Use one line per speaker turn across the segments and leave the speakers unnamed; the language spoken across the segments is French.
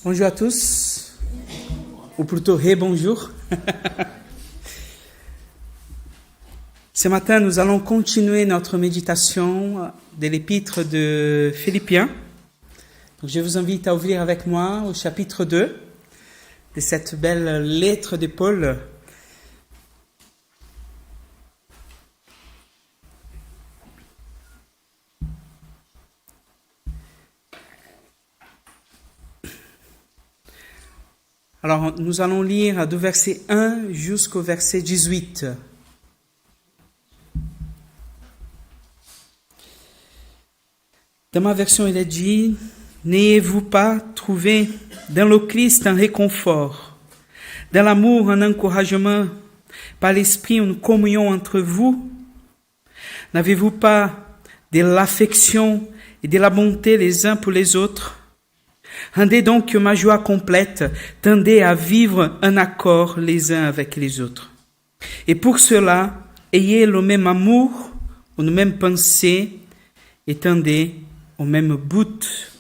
Bonjour à tous, ou plutôt bonjour. Ce matin, nous allons continuer notre méditation de l'épître de Philippiens. Donc, je vous invite à ouvrir avec moi au chapitre 2 de cette belle lettre de Paul. Alors, nous allons lire du verset 1 jusqu'au verset 18. Dans ma version, il est dit « N'ayez-vous pas trouvé dans le Christ un réconfort, dans l'amour un encouragement, par l'Esprit une communion entre vous? N'avez-vous pas de l'affection et de la bonté les uns pour les autres? Rendez donc ma joie complète, tendez à vivre en accord les uns avec les autres. Et pour cela, ayez le même amour, une même pensée, et tendez au même but.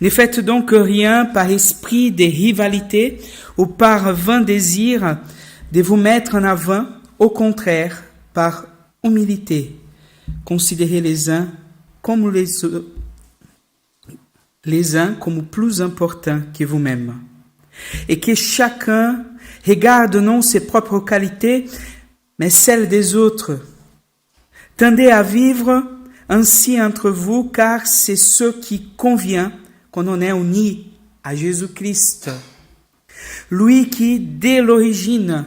Ne faites donc rien par esprit de rivalité ou par vain désir de vous mettre en avant, au contraire, par humilité. Considérez les uns comme plus importants que vous-même. Et que chacun regarde non ses propres qualités, mais celles des autres. Tendez à vivre ainsi entre vous, car c'est ce qui convient quand on est uni à Jésus-Christ. Lui qui, dès l'origine,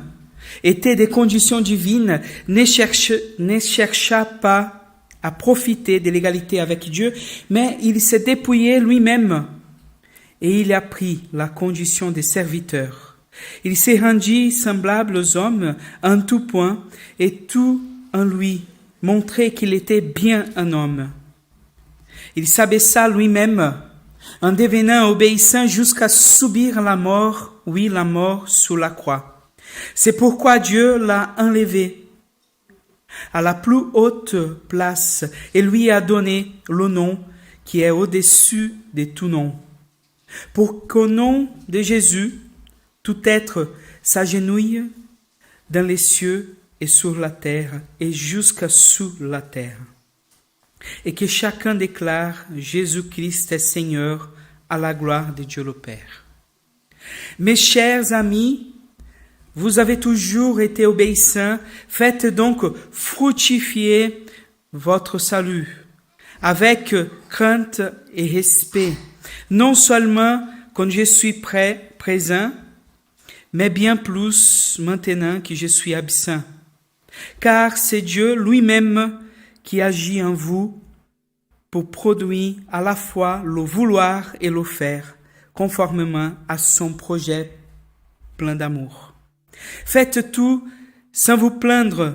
était des conditions divines, ne chercha pas à profiter de l'égalité avec Dieu, mais il s'est dépouillé lui-même et il a pris la condition de serviteur. Il s'est rendu semblable aux hommes en tout point et tout en lui montrait qu'il était bien un homme. Il s'abaissa lui-même en devenant obéissant jusqu'à subir la mort, oui, la mort sur la croix. C'est pourquoi Dieu l'a enlevé à la plus haute place et lui a donné le nom qui est au-dessus de tout nom. Pour qu'au nom de Jésus, tout être s'agenouille dans les cieux et sur la terre et jusqu'à sous la terre. Et que chacun déclare Jésus-Christ est Seigneur à la gloire de Dieu le Père. Mes chers amis, vous avez toujours été obéissants, faites donc fructifier votre salut avec crainte et respect, non seulement quand je suis présent, mais bien plus maintenant que je suis absent. Car c'est Dieu lui-même qui agit en vous pour produire à la fois le vouloir et le faire, conformément à son projet plein d'amour. Faites tout sans vous plaindre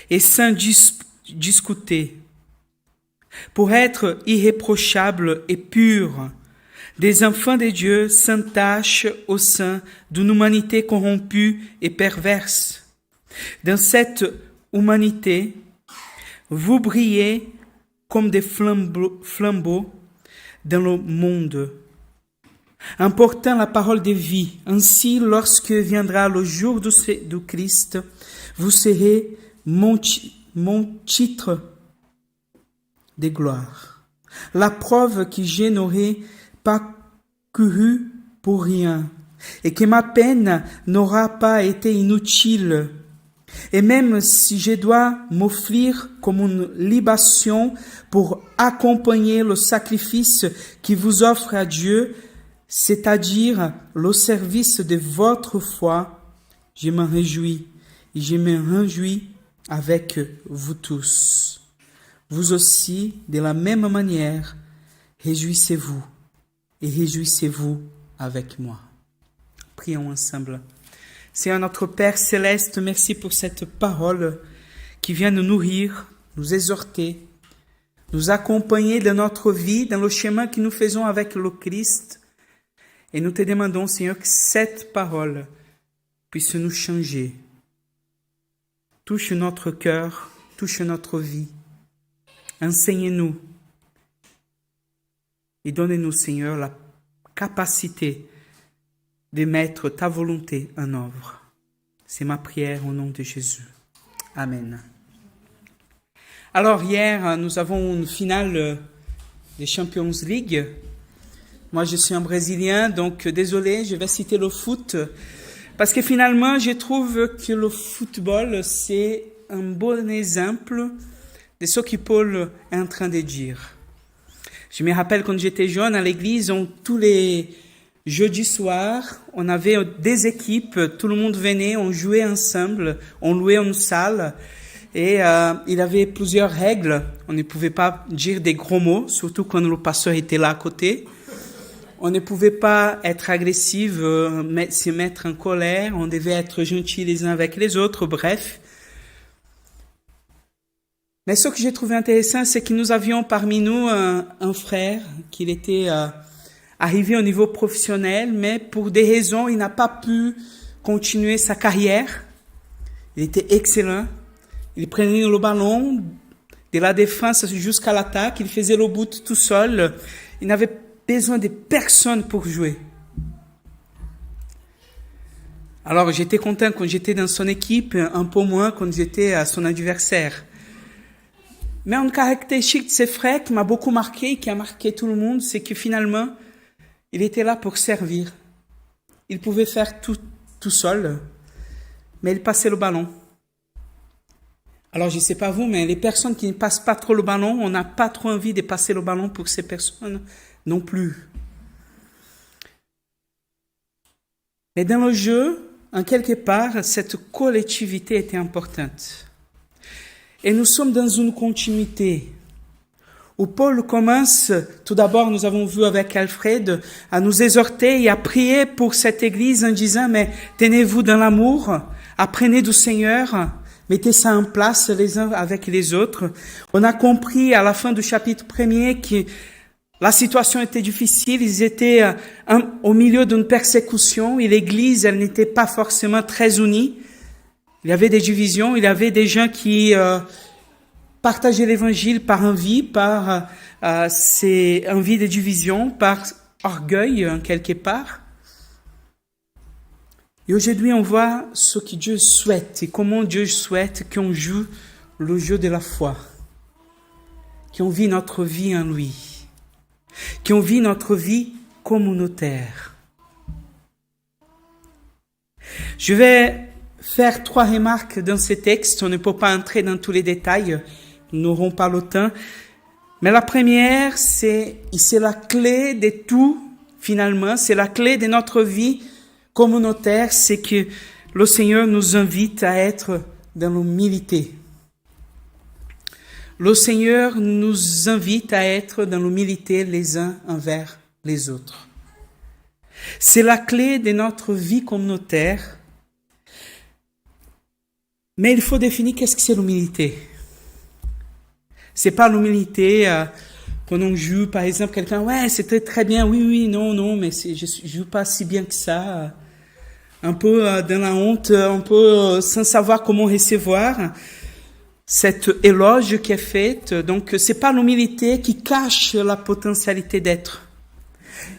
et sans discuter, pour être irréprochables et purs, des enfants de Dieu sans tache au sein d'une humanité corrompue et perverse. Dans cette humanité, vous brillez comme des flambeaux dans le monde, emportant la parole de vie. Ainsi, lorsque viendra le jour du Christ, vous serez mon titre de gloire. La preuve que je n'aurai pas couru pour rien et que ma peine n'aura pas été inutile. Et même si je dois m'offrir comme une libation pour accompagner le sacrifice qui vous offre à Dieu, c'est-à-dire le service de votre foi, je m'en réjouis et je me réjouis avec vous tous. Vous aussi, de la même manière, réjouissez-vous et réjouissez-vous avec moi. Prions ensemble. Seigneur notre Père céleste, merci pour cette parole qui vient nous nourrir, nous exhorter, nous accompagner dans notre vie, dans le chemin que nous faisons avec le Christ. Et nous te demandons, Seigneur, que cette parole puisse nous changer. Touche notre cœur, touche notre vie. Enseignez-nous et donnez-nous, Seigneur, la capacité de mettre ta volonté en œuvre. C'est ma prière au nom de Jésus. Amen. Alors hier, nous avons une finale des Champions League. Moi, je suis un Brésilien, donc désolé, je vais citer le foot. Parce que finalement, je trouve que le football, c'est un bon exemple de ce que Paul est en train de dire. Je me rappelle quand j'étais jeune à l'église, tous les jeudis soirs, on avait des équipes, tout le monde venait, on jouait ensemble, on louait une salle et il avait plusieurs règles. On ne pouvait pas dire des gros mots, surtout quand le pasteur était là à côté. On ne pouvait pas être agressif, se mettre en colère, on devait être gentils les uns avec les autres, bref. Mais ce que j'ai trouvé intéressant, c'est que nous avions parmi nous un frère qui était arrivé au niveau professionnel, mais pour des raisons, il n'a pas pu continuer sa carrière. Il était excellent. Il prenait le ballon de la défense jusqu'à l'attaque. Il faisait le but tout seul. Il n'avait besoin de personne pour jouer. Alors, j'étais content quand j'étais dans son équipe, un peu moins quand j'étais à son adversaire. Mais une caractéristique de ce frère qui m'a beaucoup marqué, qui a marqué tout le monde, c'est que finalement, il était là pour servir. Il pouvait faire tout seul, mais il passait le ballon. Alors, je ne sais pas vous, mais les personnes qui ne passent pas trop le ballon, on n'a pas trop envie de passer le ballon pour ces personnes non plus. Mais dans le jeu, en quelque part, cette collectivité était importante. Et nous sommes dans une continuité où Paul commence, tout d'abord nous avons vu avec Alfred, à nous exhorter et à prier pour cette église en disant, mais tenez-vous dans l'amour, apprenez du Seigneur, mettez ça en place les uns avec les autres. On a compris à la fin du chapitre 1er que la situation était difficile, ils étaient au milieu d'une persécution et l'église, elle n'était pas forcément très unie. Il y avait des divisions, il y avait des gens qui partageaient l'évangile par envie, par ces envies de division, par orgueil en quelque part. Et aujourd'hui, on voit ce que Dieu souhaite et comment Dieu souhaite qu'on joue le jeu de la foi, qu'on vit notre vie en lui, qu'on vit notre vie communautaire. Je vais faire 3 remarques dans ce texte. On ne peut pas entrer dans tous les détails. Nous n'aurons pas le temps. Mais la première, c'est la clé de tout, finalement. C'est la clé de notre vie communautaire. C'est que le Seigneur nous invite à être dans l'humilité. Le Seigneur nous invite à être dans l'humilité les uns envers les autres. C'est la clé de notre vie communautaire. Mais il faut définir qu'est-ce que c'est l'humilité. C'est pas l'humilité quand on joue, par exemple, quelqu'un, ouais, c'était très bien, oui, non, mais je joue pas si bien que ça. Un peu dans la honte, un peu sans savoir comment recevoir cette éloge qui est faite. Donc, c'est pas l'humilité qui cache la potentialité d'être,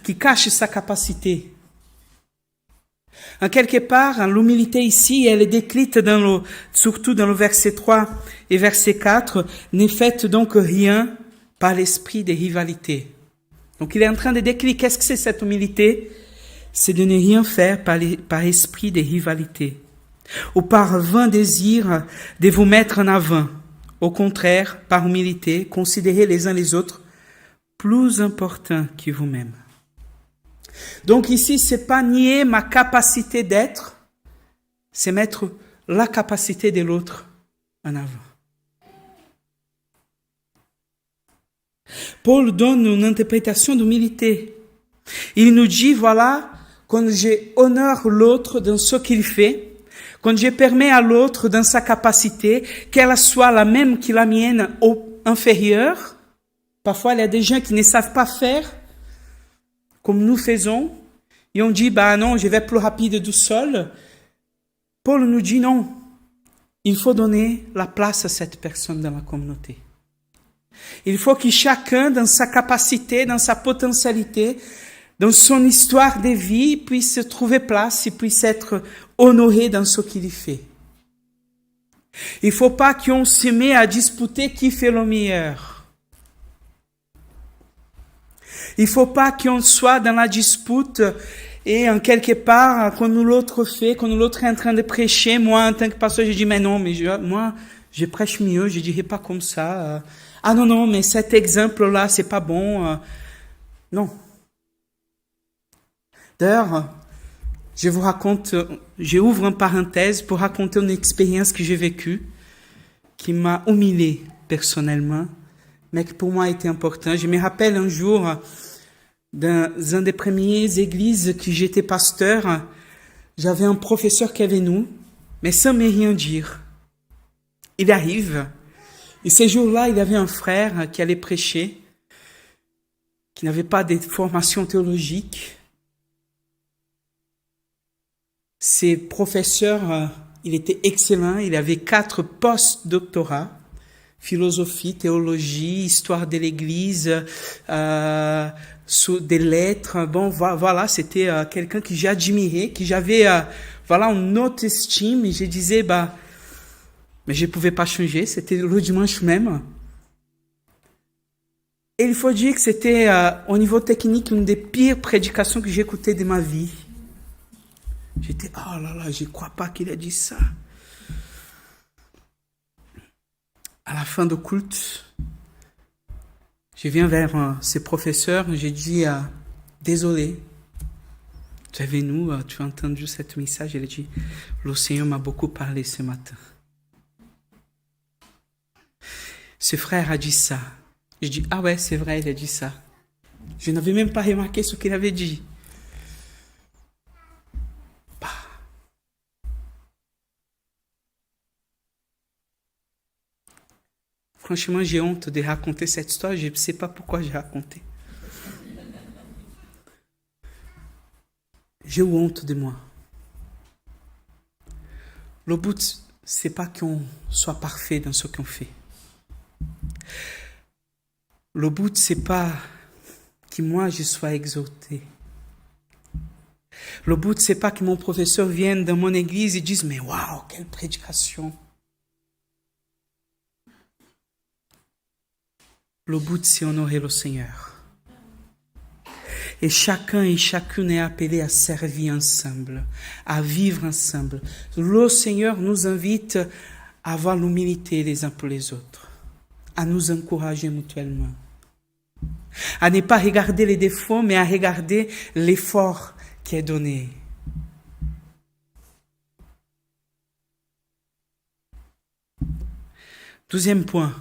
qui cache sa capacité. En quelque part, l'humilité ici, elle est décrite surtout dans le verset 3 et verset 4, n'est faite donc rien par l'esprit de rivalité. Donc il est en train de décrire qu'est-ce que c'est cette humilité. C'est de ne rien faire par esprit de rivalité ou par vain désir de vous mettre en avant. Au contraire, par humilité, considérez les uns les autres plus importants que vous-même. Donc ici, c'est pas nier ma capacité d'être, c'est mettre la capacité de l'autre en avant. Paul donne une interprétation d'humilité. Il nous dit, voilà, quand j'honore l'autre dans ce qu'il fait, quand je permets à l'autre dans sa capacité, qu'elle soit la même que la mienne ou inférieure. Parfois, il y a des gens qui ne savent pas faire comme nous faisons, et on dit, non, je vais plus rapide du sol. Paul nous dit non. Il faut donner la place à cette personne dans la communauté. Il faut que chacun, dans sa capacité, dans sa potentialité, dans son histoire de vie, puisse trouver place et puisse être honoré dans ce qu'il fait. Il ne faut pas qu'on se mette à disputer qui fait le meilleur. Il ne faut pas qu'on soit dans la dispute et en quelque part, quand l'autre fait, quand l'autre est en train de prêcher, moi, en tant que pasteur, je dis, mais non, moi, je prêche mieux, je dirais pas comme ça. Ah non, mais cet exemple-là, c'est pas bon. Non. D'ailleurs, j'ouvre une parenthèse pour raconter une expérience que j'ai vécue, qui m'a humilié personnellement, mais qui pour moi a été important. Je me rappelle un jour, dans une des premières églises que j'étais pasteur, j'avais un professeur qui est venu, mais sans me rien dire. Il arrive, et ce jour-là, il y avait un frère qui allait prêcher, qui n'avait pas de formation théologique. Ses professeurs, il était excellent, il avait 4 post-doctorats, philosophie, théologie, histoire de l'Église, des lettres. Bon, voilà, c'était quelqu'un que j'admirais, que j'avais une haute estime, et je disais, mais je ne pouvais pas changer, c'était le dimanche même. Et il faut dire que c'était, au niveau technique, une des pires prédications que j'ai écoutées de ma vie. J'étais, oh là là, je ne crois pas qu'il a dit ça. À la fin du culte, je viens vers ses professeurs, j'ai dit, désolé, tu es venu, tu as entendu ce message, il a dit, le Seigneur m'a beaucoup parlé ce matin. Ce frère a dit ça. Je dis, ah ouais, c'est vrai, il a dit ça. Je n'avais même pas remarqué ce qu'il avait dit. Franchement, j'ai honte de raconter cette histoire. Je ne sais pas pourquoi j'ai raconté. J'ai honte de moi. Le but, c'est pas qu'on soit parfait dans ce qu'on fait. Le but, c'est pas que moi, je sois exalté. Le but, c'est pas que mon professeur vienne dans mon église et dise, mais waouh, quelle prédication. Le but, c'est honorer le Seigneur. Et chacun et chacune est appelé à servir ensemble, à vivre ensemble. Le Seigneur nous invite à avoir l'humilité les uns pour les autres, à nous encourager mutuellement, à ne pas regarder les défauts, mais à regarder l'effort qui est donné. Deuxième point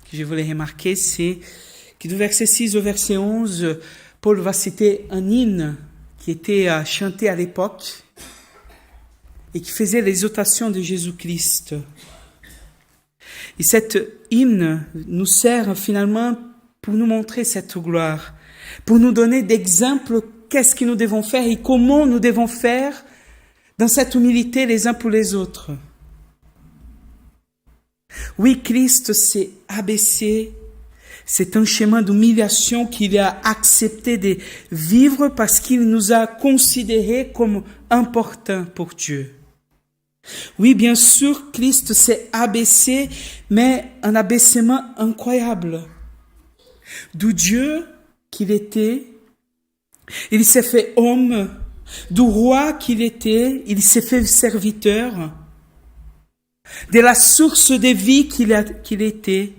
que je voulais remarquer, c'est que du verset 6 au verset 11, Paul va citer un hymne qui était chanté à l'époque et qui faisait l'exaltation de Jésus-Christ. Et cet hymne nous sert finalement pour nous montrer cette gloire, pour nous donner d'exemples qu'est-ce que nous devons faire et comment nous devons faire dans cette humilité les uns pour les autres. Oui, Christ s'est abaissé. C'est un chemin d'humiliation qu'il a accepté de vivre parce qu'il nous a considérés comme importants pour Dieu. Oui, bien sûr, Christ s'est abaissé, mais un abaissement incroyable. Du Dieu qu'il était, il s'est fait homme. Du roi qu'il était, il s'est fait serviteur. De la source de vie qu'il était,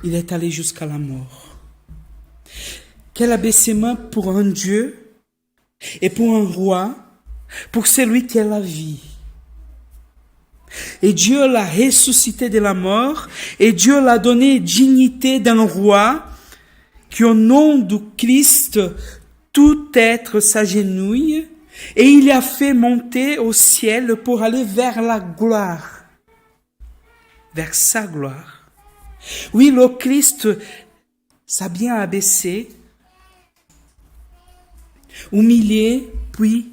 il est allé jusqu'à la mort. Quel abaissement pour un Dieu et pour un roi, pour celui qui est la vie. Et Dieu l'a ressuscité de la mort, et Dieu l'a donné dignité d'un roi, qui au nom du Christ, tout être s'agenouille, et il l'a fait monter au ciel pour aller vers la gloire. Vers sa gloire. Oui, le Christ s'est bien abaissé, humilié, puis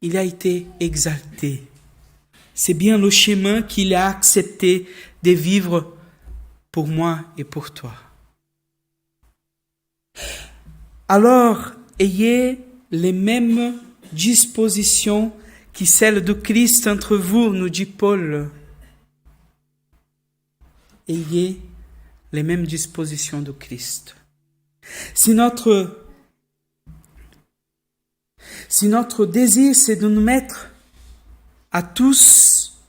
il a été exalté. C'est bien le chemin qu'il a accepté de vivre pour moi et pour toi. Alors, ayez les mêmes dispositions qui celles de Christ entre vous, nous dit Paul. Ayez les mêmes dispositions de Christ. Si notre désir, c'est de nous mettre à tous,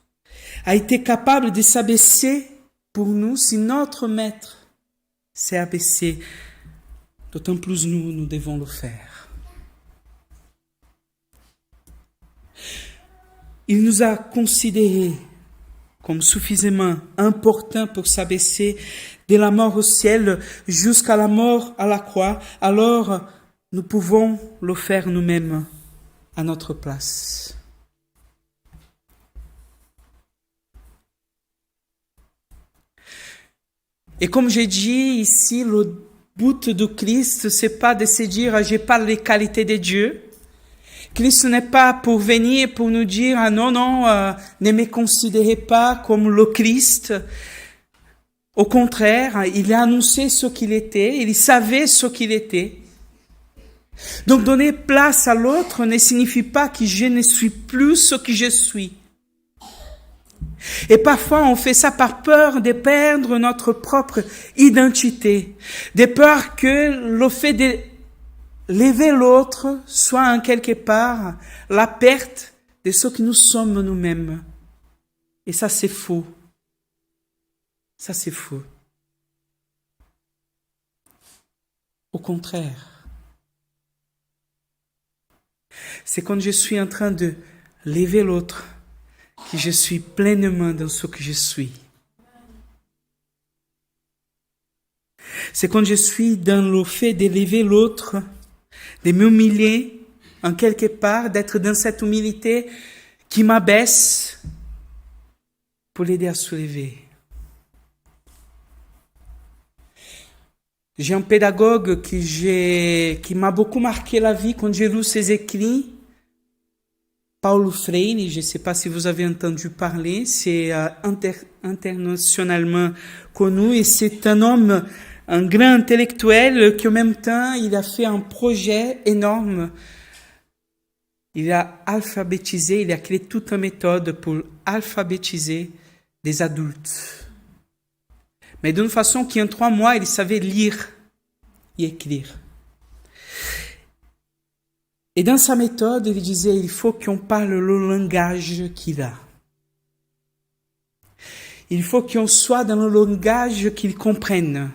a été capable de s'abaisser pour nous, si notre Maître s'est abaissé, d'autant plus nous devons le faire. Il nous a considérés comme suffisamment importants pour s'abaisser de la mort au ciel jusqu'à la mort à la croix, alors nous pouvons le faire nous-mêmes à notre place. Et comme j'ai dit ici, le but de Christ, c'est pas de se dire, j'ai pas les qualités de Dieu. Christ n'est pas pour venir pour nous dire, non, ne me considérez pas comme le Christ. Au contraire, il a annoncé ce qu'il était, il savait ce qu'il était. Donc donner place à l'autre ne signifie pas que je ne suis plus ce que je suis. Et parfois on fait ça par peur de perdre notre propre identité, de peur que le fait de lever l'autre soit en quelque part la perte de ce que nous sommes nous-mêmes. Et ça c'est faux. Ça c'est faux. Au contraire, c'est quand je suis en train de lever l'autre que je suis pleinement dans ce que je suis. C'est quand je suis dans le fait d'élever l'autre, de m'humilier en quelque part, d'être dans cette humilité qui m'abaisse pour l'aider à se lever. J'ai un pédagogue qui m'a beaucoup marqué la vie quand j'ai lu ses écrits. Paulo Freire, je ne sais pas si vous avez entendu parler, c'est internationalement connu et c'est un homme, un grand intellectuel qui en même temps, il a fait un projet énorme. Il a alphabétisé, il a créé toute une méthode pour alphabétiser des adultes. Mais d'une façon qui en 3 mois, il savait lire et écrire. Et dans sa méthode, il disait, il faut qu'on parle le langage qu'il a. Il faut qu'on soit dans le langage qu'il comprenne.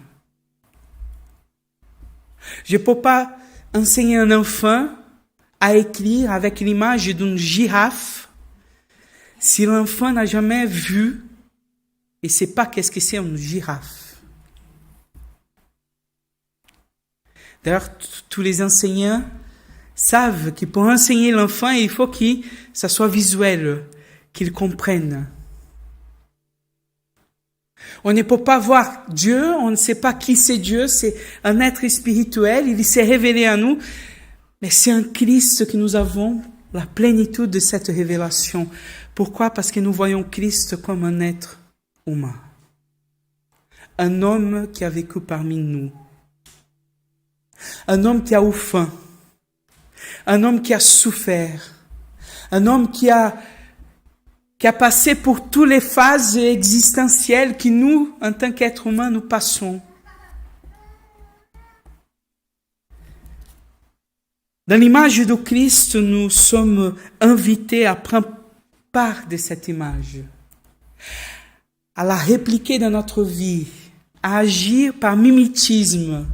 Je ne peux pas enseigner un enfant à écrire avec l'image d'une girafe si l'enfant n'a jamais vu et ne sait pas qu'est-ce que c'est une girafe. D'ailleurs, tous les enseignants savent que pour enseigner l'enfant, il faut que ça soit visuel, qu'il comprenne. On ne peut pas voir Dieu, on ne sait pas qui c'est Dieu, c'est un être spirituel, il s'est révélé à nous, mais c'est en Christ que nous avons la plénitude de cette révélation. Pourquoi? Parce que nous voyons Christ comme un être humain, un homme qui a vécu parmi nous, un homme qui a eu faim, un homme qui a souffert, un homme qui a passé pour toutes les phases existentielles que nous, en tant qu'êtres humains, nous passons. Dans l'image de Christ, nous sommes invités à prendre part de cette image, à la répliquer dans notre vie, à agir par mimétisme,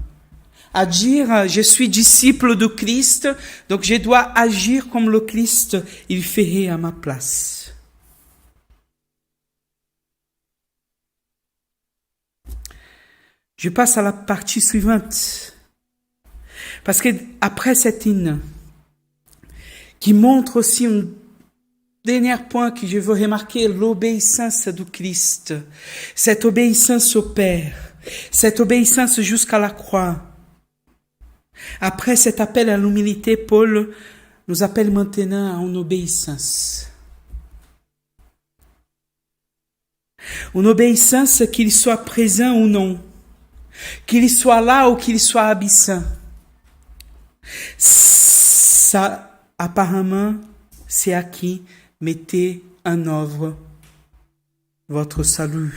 à dire, je suis disciple de Christ, donc je dois agir comme le Christ, il ferait à ma place. Je passe à la partie suivante. Parce que après cet hymne, qui montre aussi un dernier point que je veux remarquer, l'obéissance du Christ, cette obéissance au Père, cette obéissance jusqu'à la croix. Après cet appel à l'humilité, Paul nous appelle maintenant à une obéissance. Une obéissance qu'il soit présent ou non, qu'il soit là ou qu'il soit absent. Ça, apparemment, c'est acquis. Mettez en œuvre votre salut.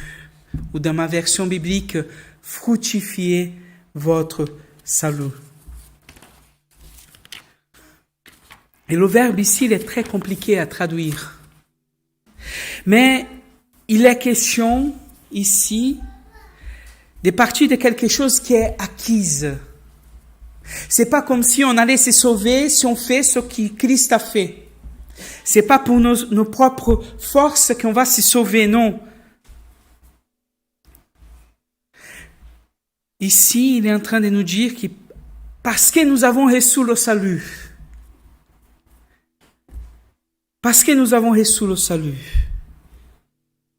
Ou dans ma version biblique, fructifiez votre salut. Et le verbe ici, il est très compliqué à traduire. Mais il est question ici de partir de quelque chose qui est acquise. C'est pas comme si on allait se sauver si on fait ce que Christ a fait. C'est pas pour nos propres forces qu'on va se sauver, non. Ici, il est en train de nous dire que parce que nous avons reçu le salut,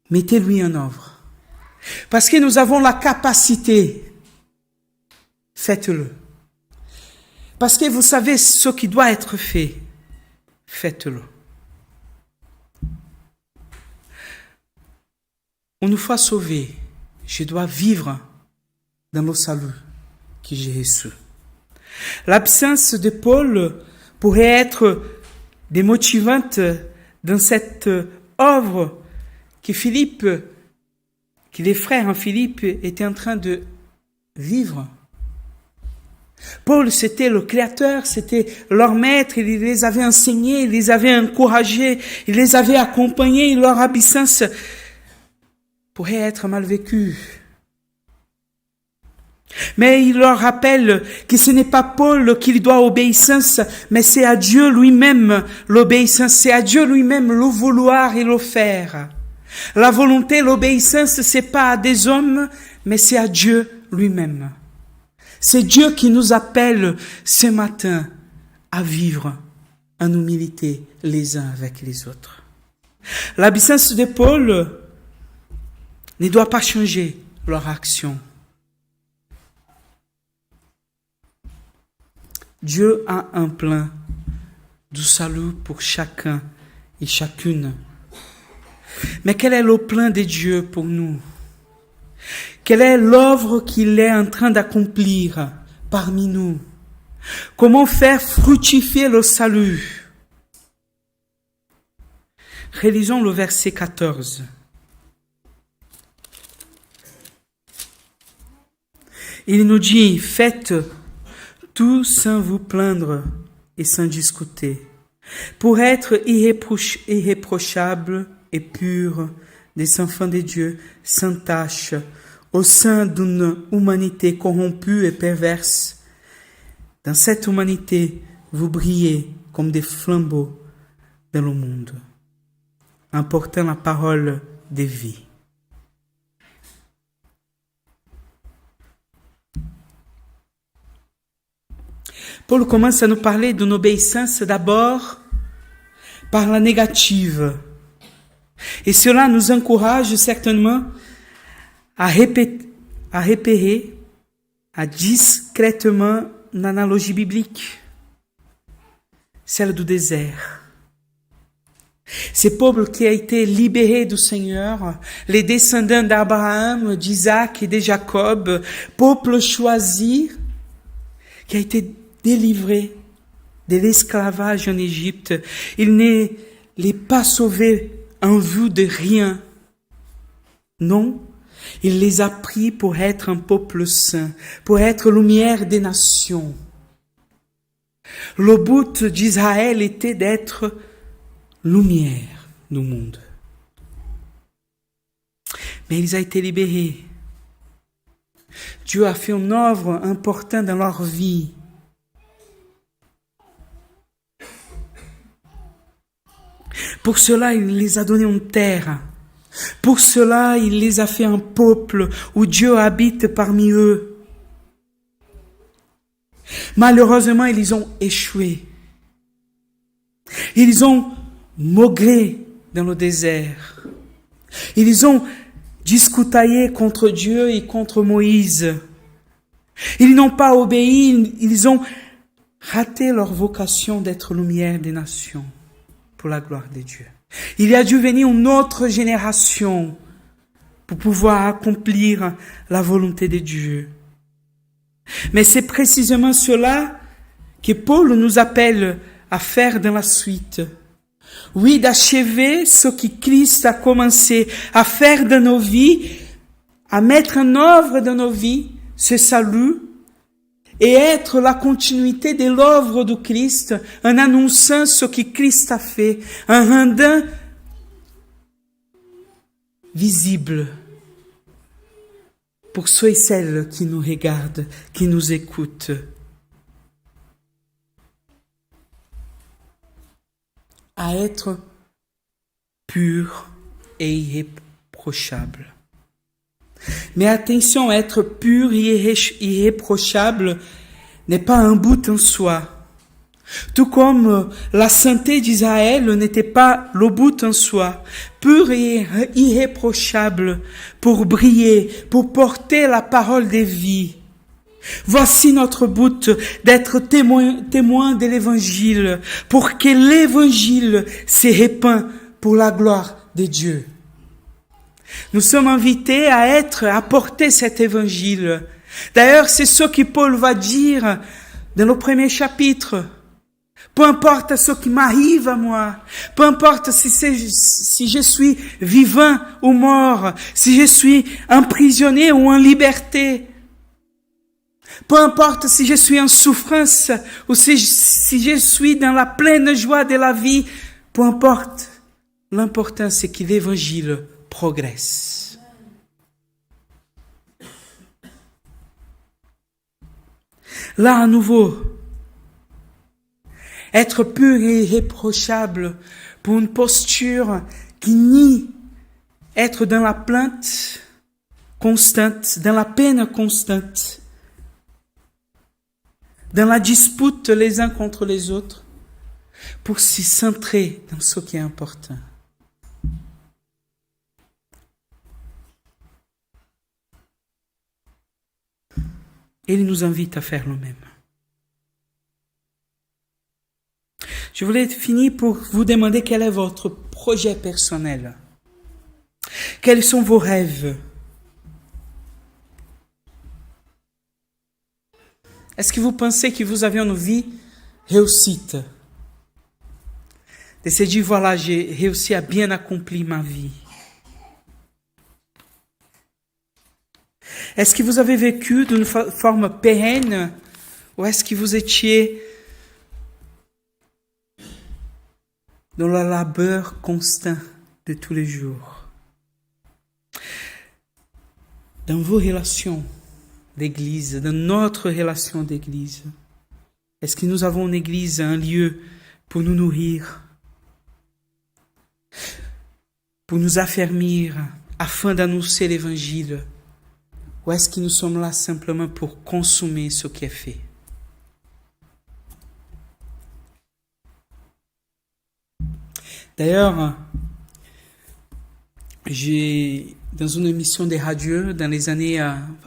mettez-lui en œuvre. Parce que nous avons la capacité, faites-le. Parce que vous savez ce qui doit être fait, faites-le. Une fois sauvé, je dois vivre dans le salut que j'ai reçu. L'absence de Paul pourrait être démotivante dans cette œuvre que les frères en Philippe étaient en train de vivre. Paul, c'était le créateur, c'était leur maître, il les avait enseignés, il les avait encouragés, il les avait accompagnés, leur absence pourrait être mal vécue. Mais il leur rappelle que ce n'est pas Paul qui lui doit obéissance, mais c'est à Dieu lui-même l'obéissance, c'est à Dieu lui-même le vouloir et le faire. La volonté, l'obéissance, c'est pas à des hommes, mais c'est à Dieu lui-même. C'est Dieu qui nous appelle ce matin à vivre en humilité les uns avec les autres. L'absence de Paul ne doit pas changer leur action. Dieu a un plan du salut pour chacun et chacune. Mais quel est le plan de Dieu pour nous? Quelle est l'œuvre qu'il est en train d'accomplir parmi nous? Comment faire fructifier le salut? Relisons le verset 14. Il nous dit, faites tout sans vous plaindre et sans discuter, pour être irréprochables et purs, des enfants de Dieu, sans tache, au sein d'une humanité corrompue et perverse. Dans cette humanité, vous brillez comme des flambeaux dans le monde, emportant la parole de vie. Paul commence à nous parler d'une obéissance d'abord par la négative. Et cela nous encourage certainement à repérer discrètement l'analogie biblique, celle du désert. C'est peuple qui a été libéré du Seigneur, les descendants d'Abraham, d'Isaac et de Jacob, peuple choisi qui a été délivré de l'esclavage en Égypte. Il ne les pas sauvés en vue de rien. Non, il les a pris pour être un peuple saint, pour être lumière des nations. Le but d'Israël était d'être lumière du monde. Mais ils ont été libérés. Dieu a fait une œuvre importante dans leur vie. Pour cela, il les a donné une terre. Pour cela, il les a fait un peuple où Dieu habite parmi eux. Malheureusement, ils ont échoué. Ils ont maugré dans le désert. Ils ont discutaillé contre Dieu et contre Moïse. Ils n'ont pas obéi, ils ont raté leur vocation d'être lumière des nations pour la gloire de Dieu. Il a dû venir une autre génération pour pouvoir accomplir la volonté de Dieu. Mais c'est précisément cela que Paul nous appelle à faire dans la suite. Oui, d'achever ce que Christ a commencé à faire dans nos vies, à mettre en œuvre dans nos vies ce salut et être la continuité de l'œuvre de Christ en annonçant ce que Christ a fait, en rendant visible pour ceux et celles qui nous regardent, qui nous écoutent. À être pur et irréprochable. Mais attention, être pur et irréprochable n'est pas un but en soi. Tout comme la sainteté d'Israël n'était pas le but en soi. Pur et irréprochable pour briller, pour porter la parole de vie. Voici notre but, d'être témoin de l'évangile, pour que l'évangile se répand pour la gloire de Dieu. Nous sommes invités à porter cet évangile. D'ailleurs, c'est ce que Paul va dire dans le premier chapitre. Peu importe ce qui m'arrive à moi, peu importe si je suis vivant ou mort, si je suis emprisonné ou en liberté, peu importe si je suis en souffrance ou si je suis dans la pleine joie de la vie, peu importe, l'important c'est que l'évangile progresse. Là, à nouveau, être pur et irréprochable pour une posture qui nie être dans la plainte constante, dans la peine constante, dans la dispute les uns contre les autres, pour s'y centrer dans ce qui est important. Il nous invite à faire le même. Je voulais finir pour vous demander quel est votre projet personnel. Quels sont vos rêves? Est-ce que vous pensez que vous avez une vie réussite? De se dire, voilà, j'ai réussi à bien accomplir ma vie. Est-ce que vous avez vécu d'une forme pérenne ou est-ce que vous étiez dans le labeur constant de tous les jours? Dans vos relations d'église, dans notre relation d'église, est-ce que nous avons une église, un lieu pour nous nourrir, pour nous affermir, afin d'annoncer l'évangile? Ou est-ce que nous sommes là simplement pour consommer ce qui est fait? D'ailleurs, dans une émission de radio,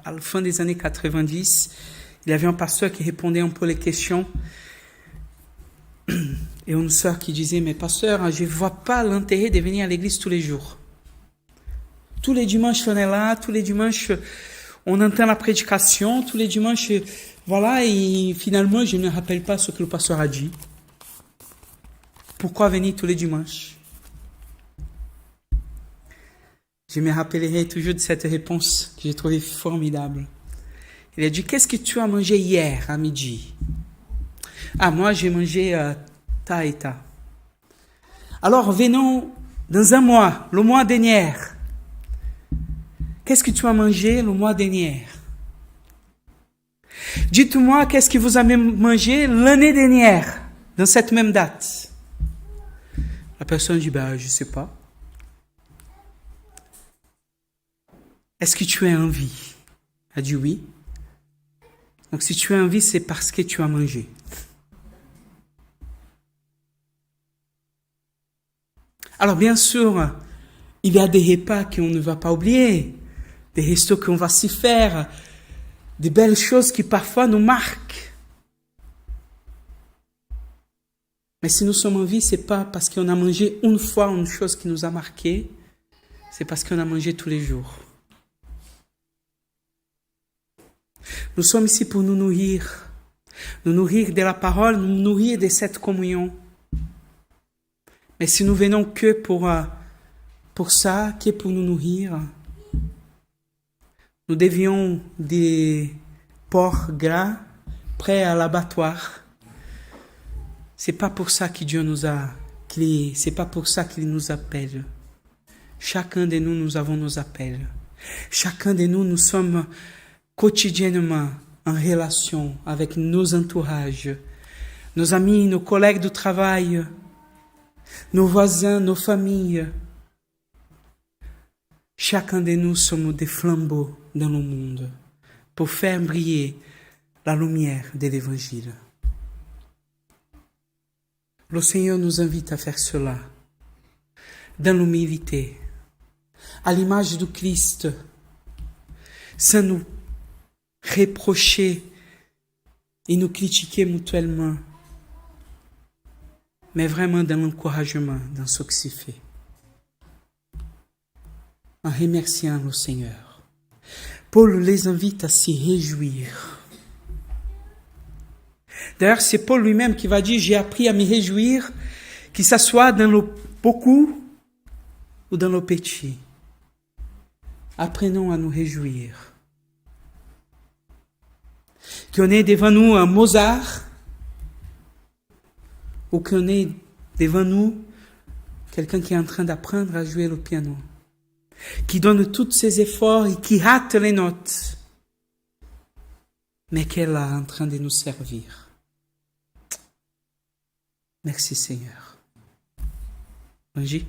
à la fin des années 90, il y avait un pasteur qui répondait un peu les questions. Et une sœur qui disait, mais pasteur, je ne vois pas l'intérêt de venir à l'église tous les jours. Tous les dimanches, on est là, tous les dimanches, on entend la prédication, tous les dimanches, voilà, et finalement, je ne me rappelle pas ce que le pasteur a dit. Pourquoi venir tous les dimanches? Je me rappellerai toujours de cette réponse que j'ai trouvée formidable. Il a dit, qu'est-ce que tu as mangé hier à midi? Ah, moi, j'ai mangé ta et ta. Alors, venons dans un mois, le mois dernier. Qu'est-ce que tu as mangé le mois dernier? Dites-moi, qu'est-ce que vous avez mangé l'année dernière, dans cette même date? La personne dit, je ne sais pas. Est-ce que tu as envie? Elle dit oui. Donc si tu as envie, c'est parce que tu as mangé. Alors bien sûr, il y a des repas qu'on ne va pas oublier, des restos qu'on va s'y faire, des belles choses qui parfois nous marquent. Mais si nous sommes en vie, c'est pas parce qu'on a mangé une fois une chose qui nous a marqué, c'est parce qu'on a mangé tous les jours. Nous sommes ici pour nous nourrir. nous nourrir de la parole, nous nourrir de cette communion. Mais si nous venons que pour ça, que pour nous nourrir, nous devions des porcs gras prêts à l'abattoir. C'est pas pour ça que Dieu nous a créés, c'est pas pour ça qu'il nous appelle. Chacun de nous, nous avons nos appels. Chacun de nous, nous sommes quotidiennement en relation avec nos entourages, nos amis, nos collègues de travail, nos voisins, nos familles. Chacun de nous sommes des flambeaux dans le monde pour faire briller la lumière de l'Évangile. Le Seigneur nous invite à faire cela dans l'humilité, à l'image du Christ, sans nous reprocher et nous critiquer mutuellement, mais vraiment dans l'encouragement, dans ce qui s'y fait, en remerciant le Seigneur. Paul les invite à s'y réjouir. D'ailleurs, c'est Paul lui-même qui va dire, j'ai appris à me réjouir, que ça soit dans le beaucoup ou dans le petit. Apprenons à nous réjouir. Qu'on ait devant nous un Mozart, ou qu'on ait devant nous quelqu'un qui est en train d'apprendre à jouer le piano, qui donne tous ses efforts et qui rate les notes, mais qui est là en train de nous servir. Merci Seigneur. Angie?